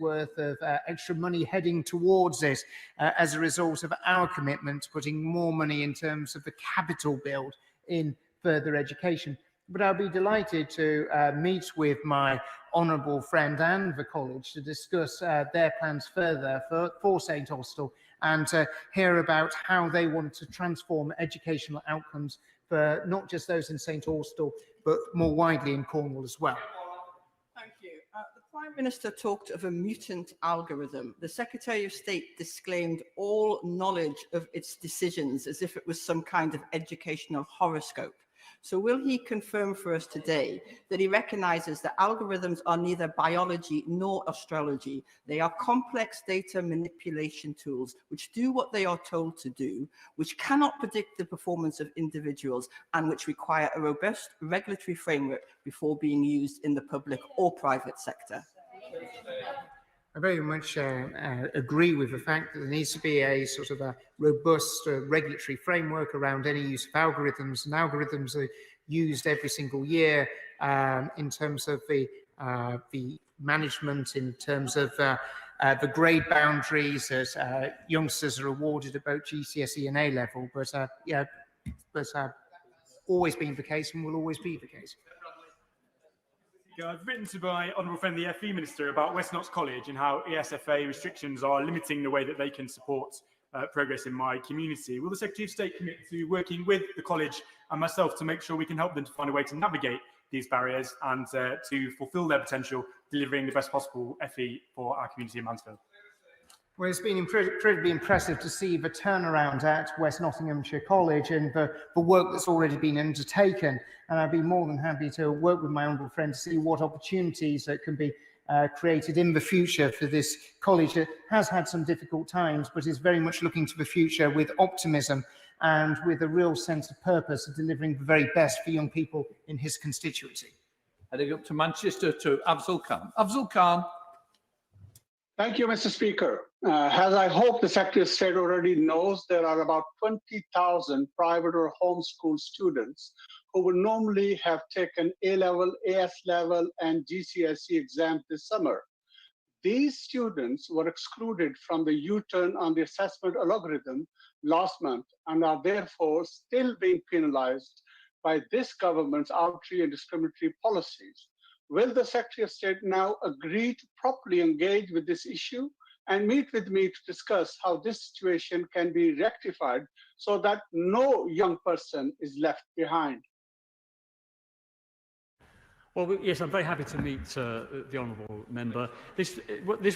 worth of extra money heading towards it as a result of our commitment to putting more money in terms of the capital build in further education. But I'll be delighted to meet with my honourable friend and the college to discuss their plans further for St Austell and to hear about how they want to transform educational outcomes for not just those in St Austell, but more widely in Cornwall as well. Thank you. The Prime Minister talked of a mutant algorithm. The Secretary of State disclaimed all knowledge of its decisions as if it was some kind of educational horoscope. So will he confirm for us today that he recognises that algorithms are neither biology nor astrology? They are complex data manipulation tools which do what they are told to do, which cannot predict the performance of individuals, and which require a robust regulatory framework before being used in the public or private sector. I very much agree with the fact that there needs to be a sort of a robust regulatory framework around any use of algorithms, and algorithms are used every single year in terms of the management, in terms of the grade boundaries as youngsters are awarded about GCSE and A-level, but always been the case and will always be the case. I've written to my honourable friend, the FE Minister, about West Knox College and how ESFA restrictions are limiting the way that they can support progress in my community. Will the Secretary of State commit to working with the college and myself to make sure we can help them to find a way to navigate these barriers and to fulfil their potential, delivering the best possible FE for our community in Mansfield? Well, it's been incredibly impressive to see the turnaround at West Nottinghamshire College and the work that's already been undertaken. And I'd be more than happy to work with my honourable friend to see what opportunities that can be created in the future for this college that has had some difficult times, but is very much looking to the future with optimism and with a real sense of purpose of delivering the very best for young people in his constituency. Heading up to Manchester to Afzal Khan. Afzal Khan. Thank you, Mr. Speaker. As I hope the Secretary of State already knows, there are about 20,000 private or homeschool students who would normally have taken A-level, AS-level, and GCSE exams this summer. These students were excluded from the U-turn on the assessment algorithm last month and are therefore still being penalized by this government's arbitrary and discriminatory policies. Will the Secretary of State now agree to properly engage with this issue and meet with me to discuss how this situation can be rectified so that no young person is left behind? Well, yes, I'm very happy to meet the honourable member. This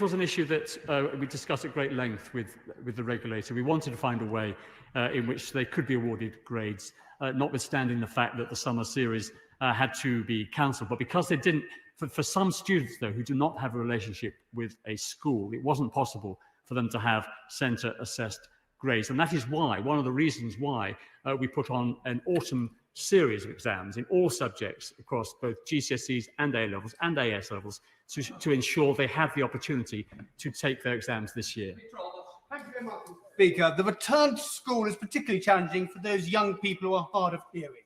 was an issue that we discussed at great length with the regulator. We wanted to find a way in which they could be awarded grades, notwithstanding the fact that the summer series had to be cancelled. But because they didn't, for some students, though, who do not have a relationship with a school, it wasn't possible for them to have centre-assessed grades. And that is why, one of the reasons why we put on an autumn series of exams in all subjects across both GCSEs and A-levels and AS levels to ensure they have the opportunity to take their exams this year. Thank you very much, Mr. Speaker. The return to school is particularly challenging for those young people who are hard of hearing.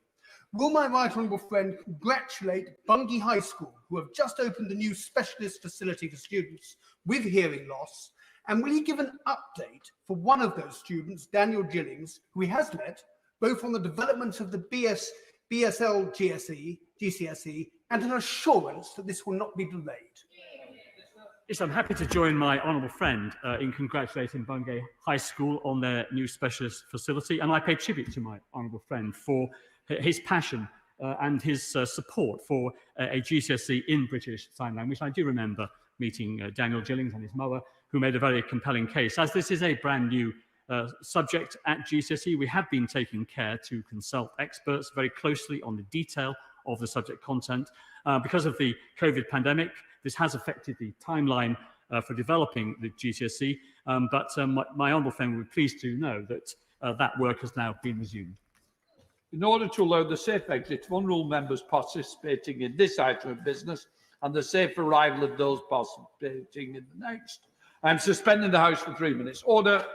Will my right honourable friend congratulate Bungay High School, who have just opened a new specialist facility for students with hearing loss, and will he give an update for one of those students, Daniel Gillings, who he has met, both on the development of the BSL GCSE, and an assurance that this will not be delayed? Yes, I'm happy to join my honourable friend in congratulating Bungay High School on their new specialist facility, and I pay tribute to my honourable friend for his passion and his support for a GCSE in British Sign Language. I do remember meeting Daniel Gillings and his mother, who made a very compelling case. As this is a brand new subject at GCSE, we have been taking care to consult experts very closely on the detail of the subject content. Because of the COVID pandemic, this has affected the timeline for developing the GCSE, but my honourable friend will be pleased to know that that work has now been resumed. In order to allow the safe exit of unruly members participating in this item of business and the safe arrival of those participating in the next, I'm suspending the House for 3 minutes. Order.